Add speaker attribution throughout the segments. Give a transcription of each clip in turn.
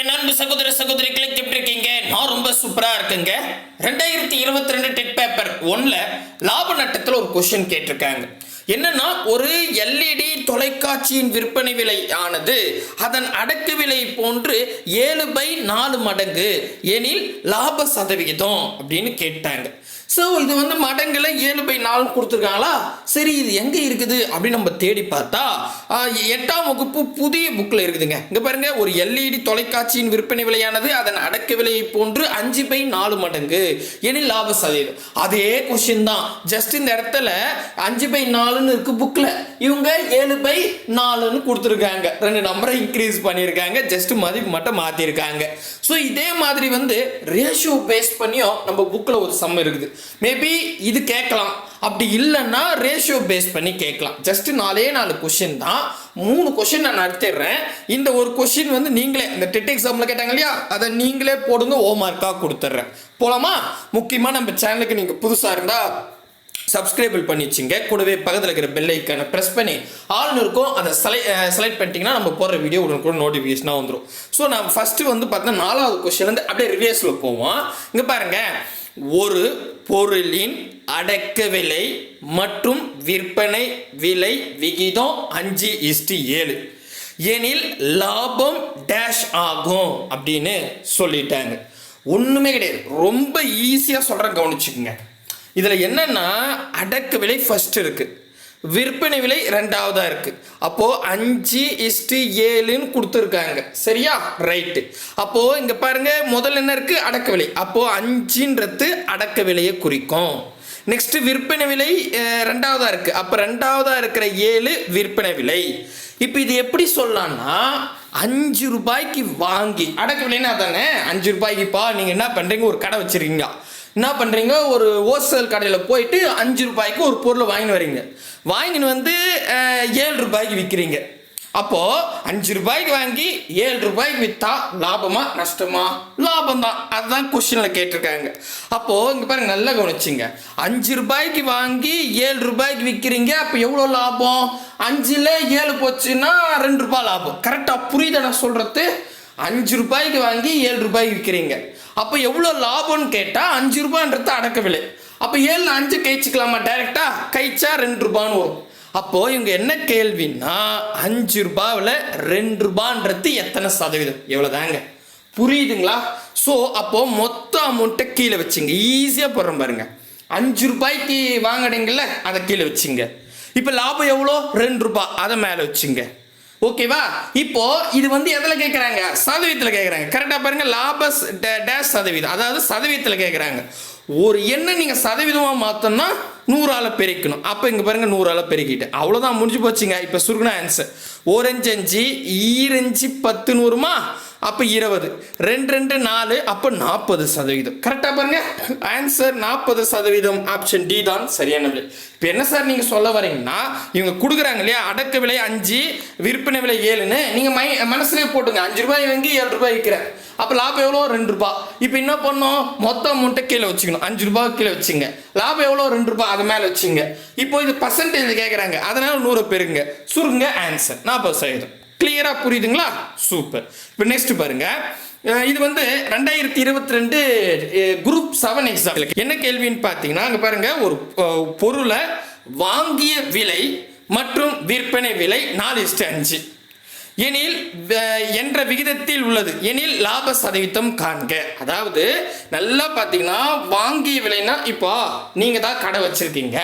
Speaker 1: என் அன்பு சகோதர சகோதரிகளுக்கு எப்படி இருக்கீங்க? நான் ரொம்ப சூப்பரா இருக்குங்க. 2022 டெட் பேப்பர் 1ல லாப நட்டத்தில் ஒரு கொஸ்டின் கேட்டிருக்காங்க. என்னன்னா, ஒரு எல்இடி தொலைக்காட்சியின் விற்பனை விலை ஆனது அதன் அடக்கு விலை போன்று 7/4 மடங்கு எனில் லாப சதவிகிதம் அப்படின்னு கேட்டாங்க. ஸோ இது வந்து மடங்குல 7/4 கொடுத்துருக்காங்களா? சரி, இது எங்கே இருக்குது அப்படின்னு நம்ம தேடி பார்த்தா 8ஆம் வகுப்பு புதிய புக்கில் இருக்குதுங்க. இங்கே பாருங்க, ஒரு எல்இடி தொலைக்காட்சியின் விற்பனை விலையானது அதன் அடக்க விலையை போன்று 5/4 மடங்கு எனில் லாப சதவீதம். அதே கொஸ்டின் தான், ஜஸ்ட் இந்த இடத்துல 5/4 இருக்கு புக்கில், இவங்க 7/4 கொடுத்துருக்காங்க. 2 நம்பரை இன்க்ரீஸ் பண்ணியிருக்காங்க, ஜஸ்ட் மதிப்பு மட்டும் மாற்றிருக்காங்க. ஸோ இதே மாதிரி வந்து ரேஷியோ பேஸ் பண்ணியும் நம்ம புக்கில் ஒரு சம் இருக்குது. மேபி இது கேட்கலாம், அப்படி இல்லைன்னா ரேஷியோ பேஸ் பண்ணி கேட்கலாம். ஜஸ்ட் 4 கொஸ்டின் தான், 3 கொஸ்டின் நான் நடத்திடுறேன். இந்த ஒரு கொஸ்டின் வந்து நீங்களே இந்த டெட் எக்ஸாமில் கேட்டாங்க இல்லையா, அதை நீங்களே போடுங்க, ஹோம்ஒர்க்காக கொடுத்துட்றேன். போலாமா? முக்கியமாக நம்ம சேனலுக்கு நீங்கள் புதுசாக இருந்தால் சப்ஸ்கிரைபிள் பண்ணி வச்சுங்க. கூடவே பக்கத்தில் இருக்கிற பெல் ஐக்கானை ப்ரெஸ் பண்ணி ஆல்னு இருக்கும், அதை செலக்ட் பண்ணிட்டீங்கன்னா நம்ம போடுற வீடியோ உடனே நோட்டிஃபிகேஷனாக வந்துடும். ஸோ நான் ஃபஸ்ட்டு வந்து பார்த்தீங்கன்னா 4வது கொஸ்டின் வந்து அப்படியே ரிவேர்ஸில் போவோம். இங்கே பாருங்கள், ஒரு பொருளின் அடக்க விலை மற்றும் விற்பனை விலை விகிதம் 5:7 எனில் லாபம் டேஷ் ஆகும் அப்படின்னு சொல்லிட்டாங்க. ஒன்றுமே கிடையாது, ரொம்ப ஈஸியாக சொல்கிறேன், கவனிச்சுக்குங்க. இதில் என்னன்னா, அடக்க விலை ஃபர்ஸ்ட் இருக்கு, விற்பனை விலை 2வதா இருக்கு. அப்போ 5:7 கொடுத்துருக்காங்க. சரியா? ரைட்டு. அப்போ இங்க பாருங்க, முதல்ல என்ன இருக்கு? அடக்க விலை. அப்போ 5ன்றது அடக்க விலையை குறிக்கும். நெக்ஸ்ட் விற்பனை விலை 2வதா இருக்கு. அப்போ 2வதா இருக்கிற 7 விற்பனை விலை. இப்போ இது எப்படி சொல்லலாம்னா, 5 ரூபாய்க்கு வாங்கி, அடக்க விலைன்னா தானே 5 ரூபாய்க்குப்பா. நீங்கள் என்ன பண்ணுறீங்க, ஒரு கடை வச்சுருக்கீங்க, என்ன பண்ணுறீங்க, ஒரு ஹோல்சேல் கடையில் போயிட்டு 5 ரூபாய்க்கு ஒரு பொருளை வாங்கின்னு வரீங்க. வாங்கின்னு வந்து 7 ரூபாய்க்கு விற்கிறீங்க. அப்போது 5 ரூபாய்க்கு வாங்கி 7 ரூபாய்க்கு விற்றா லாபமா நஷ்டமா? லாபம் தான். அதுதான் கொஸ்டினில் கேட்டிருக்காங்க. அப்போது இங்கே பாருங்க, நல்லா கவனிச்சிங்க. 5 ரூபாய்க்கு வாங்கி 7 ரூபாய்க்கு விற்கிறீங்க. அப்போ எவ்வளோ லாபம்? 5ல் 7 போச்சுன்னா 2 ரூபாய் லாபம். கரெக்டாக புரியுதா நான் சொல்கிறது? 5 ரூபாய்க்கு வாங்கி 7 ரூபாய்க்கு விற்கிறீங்க. அப்போ எவ்வளோ லாபம்னு கேட்டால் 5 ரூபான்றது அடக்க விலை. அப்போ 7ல் 5 கழிச்சிக்கலாமா? டைரெக்டா கழிச்சா 2 ரூபான்னு வரும். அப்போது இவங்க என்ன கேள்வின்னா, 5 ரூபாவில் 2 ரூபான்றது எத்தனை சதவீதம்? எவ்வளோதாங்க. புரியுதுங்களா? ஸோ அப்போது மொத்த அமௌண்ட்டை கீழே வச்சுங்க. ஈஸியாக போடுறோம் பாருங்க. 5 ரூபாய்க்கு வாங்கினீங்கல்ல, அதை கீழே வச்சுங்க. இப்போ லாபம் எவ்வளோ? 2 ரூபாய், அதை மேலே வச்சுங்க. ஓகேவா? இப்போ இது வந்து எதில் கேட்குறாங்க? சதவீதத்தில் கேட்குறாங்க. கரெக்டாக பாருங்க, லாப டேஷ் சதவீதம், அதாவது சதவீதத்தில் கேட்குறாங்க. ஒரு எண்ணை நீங்கள் சதவீதமாக மாற்றோம்னா 100ஆல் பெருக்கணும். அப்போ இங்கே பாருங்க, 100ஆல் பெருக்கிட்டேன், அவ்வளோதான், முடிஞ்சு போச்சுங்க. இப்போ சுருக்குனா ஆன்சர் 1×5 2×5 10 100மா? அப்போ 20, 2×2 4, அப்போ 40%. கரெக்டாக பாருங்க, ஆன்சர் 40%. ஆப்ஷன் டி தான் சரியான விலை. இப்போ என்ன சார் நீங்கள் சொல்ல வரீங்கன்னா, இவங்க கொடுக்குறாங்க இல்லையா, அடக்க விலை 5 விற்பனை விலை 7ன்னு நீங்கள் மனசுலேயே போட்டுங்க. 5 ரூபாய் வாங்கி 7 ரூபாய் விற்கிறேன். அப்போ லாபம் எவ்வளோ? 2 ரூபாய். இப்போ என்ன பண்ணோம்? மொத்த அமௌண்ட்டை கீழே வச்சுக்கணும். 5 ரூபாய் கீழே வச்சுங்க. லாபம் எவ்வளோ? 2 ரூபாய், அதை மேலே வச்சுங்க. இப்போ இது பர்சன்டேஜ் கேட்குறாங்க, அதனால 100 பெருங்க, சுருங்க, ஆன்சர் 40%. கிளியராக புரியுதுங்களா? சூப்பர். இப்போ நெக்ஸ்ட் பாருங்க, இது வந்து 2022 குரூப் 7 எக்ஸாம் என்ன கேள்வின்னு பார்த்தீங்கன்னா, அங்கே பாருங்க, ஒரு பொருளை வாங்கிய விலை மற்றும் விற்பனை விலை 4:5 எனில் என்ற விகிதத்தில் உள்ளது எனில் லாப சதவீதம் காண்க. அதாவது நல்லா பார்த்தீங்கன்னா, வாங்கிய விலைனா, இப்போ நீங்கள் தான் கடை வச்சுருக்கீங்க,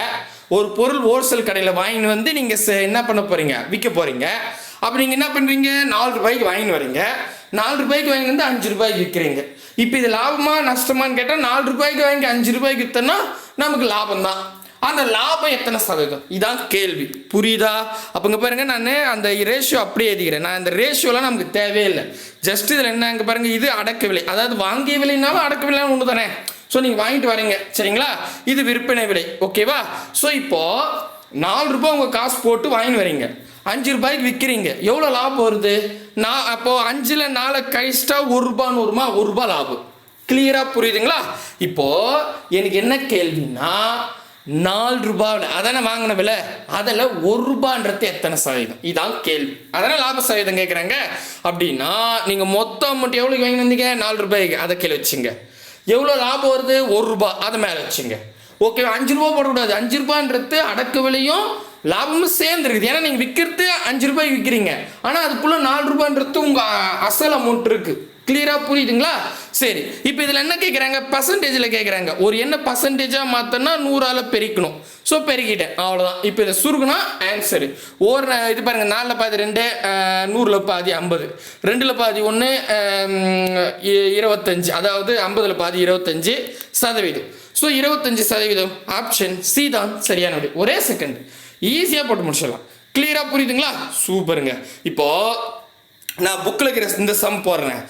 Speaker 1: ஒரு பொருள் ஹோல்சேல் கடையில் வாங்கின்னு வந்து நீங்கள் என்ன பண்ண போகிறீங்க? விற்க போகிறீங்க. அப்போ நீங்கள் என்ன பண்ணுறீங்க? 4 ரூபாய்க்கு வாங்கின்னு வரீங்க. 4 ரூபாய்க்கு வாங்கி வந்து 5 ரூபாய்க்கு விற்கிறீங்க. இப்போ இது லாபமா நஷ்டமானு கேட்டால், 4 ரூபாய்க்கு வாங்கி 5 ரூபாய்க்கு விற்றோன்னா நமக்கு லாபம் தான். அந்த லாபம் எத்தனை சதவீதம்? இதான் கேள்வி. புரியுதா? அப்போங்க பாருங்க, நான் அந்த ரேஷியோ அப்படியே எழுதிக்கிறேன். நான் அந்த ரேஷியோலாம் நமக்கு தேவையில்லை. ஜஸ்ட் இதில் என்ன, இங்கே பாருங்க, இது அடக்க விலை, அதாவது வாங்கிய விலைனாலும் அடக்க விலைனாலும் ஒன்று தானே. ஸோ நீங்கள் வாங்கிட்டு வரீங்க, சரிங்களா? இது விற்பனை விலை. ஓகேவா? ஸோ இப்போது 4 ரூபாய் உங்கள் காசு போட்டு வாங்கிட்டு வரீங்க, 5 ரூபாய்க்கு விற்கிறீங்க. எவ்வளோ லாபம் வருது? அப்போது 5ல் 4 கழிச்சிட்டா 1 ரூபான்னு வருமா? 1 ரூபாய் லாபம். கிளியராக புரியுதுங்களா? இப்போது எனக்கு என்ன கேள்வின்னா, ரூபாவில் அதானே வாங்கின விலை, அதில் ரூபான்றது எத்தனை சதவீதம், இதான் கேள்வி. அதனால் லாப சதவீதம் கேட்குறாங்க. அப்படின்னா நீங்கள் மொத்தம் அமௌண்ட் எவ்வளோக்கு வாங்கி வந்தீங்க, ரூபாய்க்கு, அதை கீழே வச்சுங்க. எவ்வளோ லாபம் வருது, ரூபா, அதை மேலே வச்சுங்க. ஓகே, ரூபா போடக்கூடாது. ரூபான்றது அடக்க விலையும் லாபமும் சேர்ந்துருக்குது. ஏன்னா நீங்கள் விற்கிறது ரூபாய்க்கு விற்கிறீங்க, ஆனால் அதுக்குள்ளே ரூபான்றது உங்கள் அசல் அமௌண்ட் இருக்குது. கிளியராக புரியுதுங்களா? சரி, இப்போ இதில் என்ன கேட்குறாங்க, பர்சன்டேஜில் கேட்குறாங்க. ஒரு என்ன பர்சன்டேஜாக மாற்றினா 100ஆல் பெருக்கணும். ஸோ பெருக்கிட்டேன், அவ்வளோதான். இப்போ இதை சுருக்குனா ஆன்சரு இது பாருங்கள், 4ல் பாதி 2, 100ல் பாதி 50, 2ல் பாதி 1, 25, அதாவது 50ல் பாதி 25%. ஸோ 25%, ஆப்ஷன் சி தான் சரியான விடை. ஒரே செகண்ட், ஈஸியாக போட்டு முடிச்சிடலாம். கிளியராக புரியுதுங்களா? சூப்பருங்க. இப்போது நான் புக்கில் இருக்கிற இந்த சம் போடுறேன்,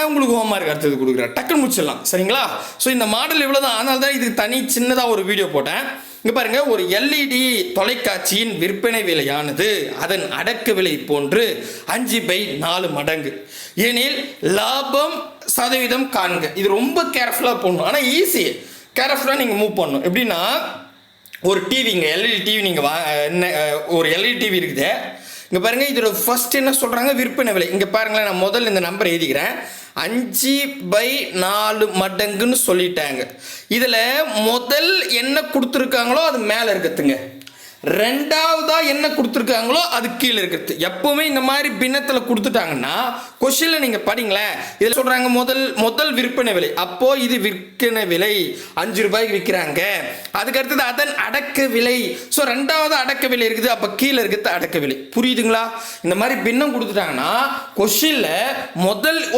Speaker 1: உங்களுக்கு ஹோம்ஒர்க் அடுத்தது கொடுக்குறேன், டக்குன்னு முடிச்சிடலாம். சரிங்களா? ஸோ இந்த மாடல் இவ்வளோ தான். அதனால தான் இதுக்கு தனி சின்னதாக ஒரு வீடியோ போட்டேன். இங்கே பாருங்கள், ஒரு எல்இடி தொலைக்காட்சியின் விற்பனை விலையானது அதன் அடக்க விலை போன்று 5/4 மடங்கு எனில் லாபம் சதவீதம் காண்க. இது ரொம்ப கேர்ஃபுல்லாக போடணும், ஆனால் ஈஸி. கேர்ஃபுல்லாக நீங்கள் மூவ் பண்ணணும். எப்படின்னா, ஒரு டிவிங்க, எல்இடி டிவி நீங்கள் ஒரு எல்இடி டிவி இருக்குது. இங்கே பாருங்கள், இதோட ஃபர்ஸ்ட் என்ன சொல்கிறாங்க, விற்பனை விலை. இங்கே பாருங்களேன், நான் முதல்ல இந்த நம்பர் எழுதிக்கிறேன். 5/4 மடங்குன்னு சொல்லிட்டாங்க. இதில் முதல் என்ன கொடுத்துருக்காங்களோ அது மேலே இருக்குதுங்க, ரெண்டாவதா என்ன கொடுத்துருக்காங்களோ அது கீழே இருக்குது. எப்பவுமே இந்த மாதிரி பின்னத்தில் கொடுத்துட்டாங்கன்னா கொஸ்டின்ல நீங்க படிங்களேன். இதில் சொல்றாங்க முதல் விற்பனை விலை, அப்போ இது விற்பனை விலை 5 ரூபாய்க்கு விற்கிறாங்க. அதுக்கு அடுத்தது அதன் அடக்க விலை. ஸோ ரெண்டாவது அடக்க விலை இருக்குது, அப்போ கீழே இருக்குது அடக்க விலை. புரியுதுங்களா? இந்த மாதிரி பின்னம் கொடுத்துட்டாங்கன்னா கொஸ்டின்ல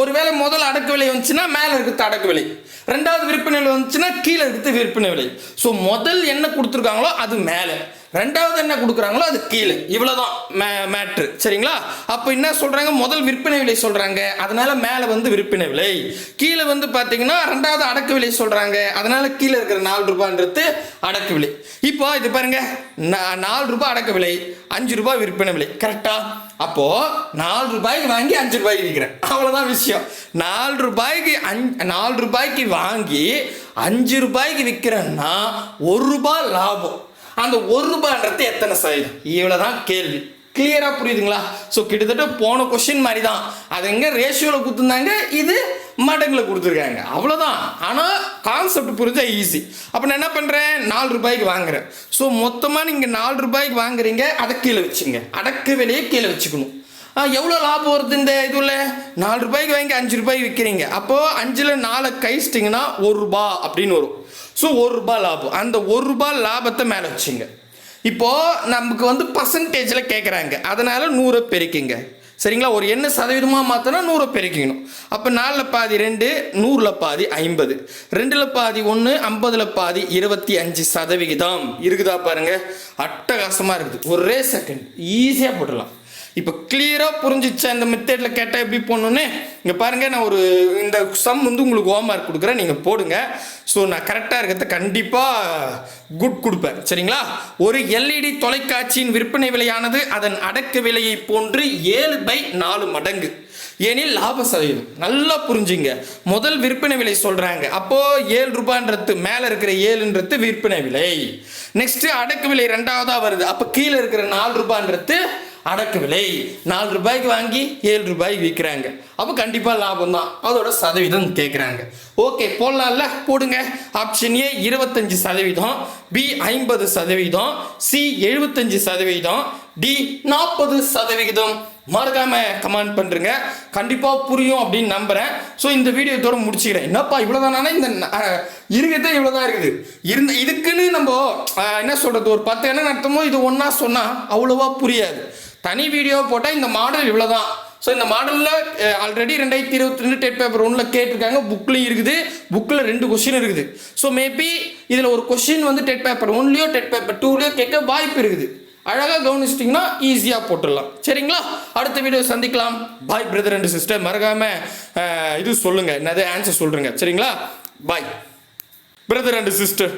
Speaker 1: ஒருவேளை முதல் அடக்க விலை வந்துச்சுன்னா மேலே இருக்குது அடக்க விலை, ரெண்டாவது விற்பனை விலை வந்துச்சுன்னா கீழே இருக்குது விற்பனை விலை. ஸோ முதல் என்ன கொடுத்துருக்காங்களோ அது மேலே, ரெண்டாவது என்ன கொடுக்குறாங்களோ அது கீழே. இவ்வளவுதான் மேட்ரு. சரிங்களா? அப்போ என்ன சொல்றாங்க, முதல் விற்பனை விலை சொல்றாங்க, அதனால மேலே வந்து விற்பனை விலை, கீழே வந்து பார்த்தீங்கன்னா ரெண்டாவது அடக்க விலை சொல்றாங்க, அதனால கீழே இருக்கிற 4 ரூபான்றது அடக்க விலை. இப்போ இது பாருங்க, 4 ரூபாய் அடக்க விலை, 5 ரூபாய் விற்பனை விலை. கரெக்டா? அப்போ 4 ரூபாய்க்கு வாங்கி 5 ரூபாய்க்கு விற்கிறேன், அவ்வளவுதான் விஷயம். 4 ரூபாய்க்கு வாங்கி 5 ரூபாய்க்கு விற்கிறேன்னா 1 ரூபாய் லாபம். அந்த 1 ரூபான்றது எத்தனை சதவீதம், இவ்வளவுதான் கேள்வி. கிளியரா புரியுதுங்களா? ஸோ கிட்டத்தட்ட போன கொஸ்டின் மாதிரி தான். அது எங்க ரேஷியோவில் கொடுத்துருந்தாங்க, இது மடங்குல கொடுத்துருக்காங்க, அவ்வளோதான். ஆனால் கான்செப்ட் புரிஞ்சா ஈஸி. அப்போ நான் என்ன பண்ணுறேன், 4 ரூபாய்க்கு வாங்குறேன். ஸோ மொத்தமாக நீங்கள் 4 ரூபாய்க்கு வாங்குறீங்க, அதை கீழே வச்சுங்க, அடக்க விலையை கீழே வச்சுக்கணும். எவ்வளோ லாபம் வருது இந்த இதுல, 4 ரூபாய்க்கு வாங்கி 5 ரூபாய்க்கு விற்கிறீங்க, அப்போது 5ல் 4 கழிச்சிட்டிங்கன்னா 1 ரூபா அப்படின்னு வரும். ஸோ 1 ரூபாய் லாபம், அந்த 1 ரூபாய் லாபத்தை மேலே வச்சுங்க. இப்போது நமக்கு வந்து பர்சன்டேஜில் கேட்குறாங்க, அதனால் 100 பெருக்கிங்க. சரிங்களா? ஒரு என்ன சதவீதமாக மாற்றினா 100 பெருக்கிக்கணும். அப்போ 4ல் பாதி 2, 100ல் பாதி 50, 2ல் பாதி 1, 50ல் பாதி 25% இருக்குதா பாருங்க, அட்டகாசமாக இருக்குது. ஒரே செகண்ட் ஈஸியாக போட்டுடலாம். இப்போ கிளியராக புரிஞ்சிச்சா இந்த மெத்தடில் கேட்டால் எப்படி போடணுன்னு? இங்கே பாருங்கள், நான் இந்த சம் வந்து உங்களுக்கு ஹோம்ஒர்க் கொடுக்குறேன், நீங்கள் போடுங்க. ஸோ நான் கரெக்டாக இருக்கிறத கண்டிப்பாக குட் கொடுப்பேன். சரிங்களா? ஒரு எல்இடி தொலைக்காட்சியின் விற்பனை விலையானது அதன் அடக்க விலையை போன்று 7/4 மடங்கு ஏனில் லாப சதவீதம். நல்லா புரிஞ்சுங்க. முதல் விற்பனை விலை சொல்கிறாங்க, அப்போது 7 ரூபான்றது மேலே இருக்கிற 7ன்றது விற்பனை விலை. நெக்ஸ்ட்டு அடக்க விலை ரெண்டாவதாக வருது, அப்போ கீழே இருக்கிற 4 ரூபான்றது அடக்க விலை. 4 ரூபாய்க்கு வாங்கி 7 ரூபாய்க்கு விற்கிறாங்க, அப்போ கண்டிப்பாக லாபம் தான். அதோட சதவீதம் கேட்குறாங்க. ஓகே, போடலாம்ல? போடுங்க. Option A 25%, B 50%, C 75%, D 40%. மறக்காம கமெண்ட் பண்ணுறேங்க, கண்டிப்பாக புரியும் அப்படின்னு நம்புகிறேன். ஸோ இந்த வீடியோ இதோட முடிச்சுக்கிறேன். என்னப்பா இவ்வளோதானா, இந்த இருக்கிறதே இவ்வளோதான் இருக்குது. இதுக்குன்னு நம்ம என்ன சொல்கிறது, ஒரு 10 என்ன நடத்துமோ இது ஒன்றா சொன்னால் அவ்வளோவா புரியாது. தனி வீடியோ போட்டால் இந்த மாடல் இவ்வளோதான். ஸோ இந்த மாடலில் ஆல்ரெடி 2022 டெட் பேப்பர் 1 கேட்டிருக்காங்க, புக்லையும் இருக்குது, புக்கில் 2 கொஸ்டின் இருக்குது. ஸோ மேபி இதில் ஒரு கொஸ்டின் வந்து டெட் பேப்பர் 1லையோ டெட் பேப்பர் 2லையோ கேட்க வாய்ப்பு இருக்குது. அழகாக கவனிச்சிட்டிங்கன்னா ஈஸியாக போட்டுடலாம். சரிங்களா? அடுத்த வீடியோ சந்திக்கலாம். பாய் பிரதர் அண்ட் சிஸ்டர். மறக்காமல் இது சொல்லுங்கள், என்னது ஆன்சர் சொல்கிறேங்க. சரிங்களா? பாய் பிரதர் அண்ட் சிஸ்டர்.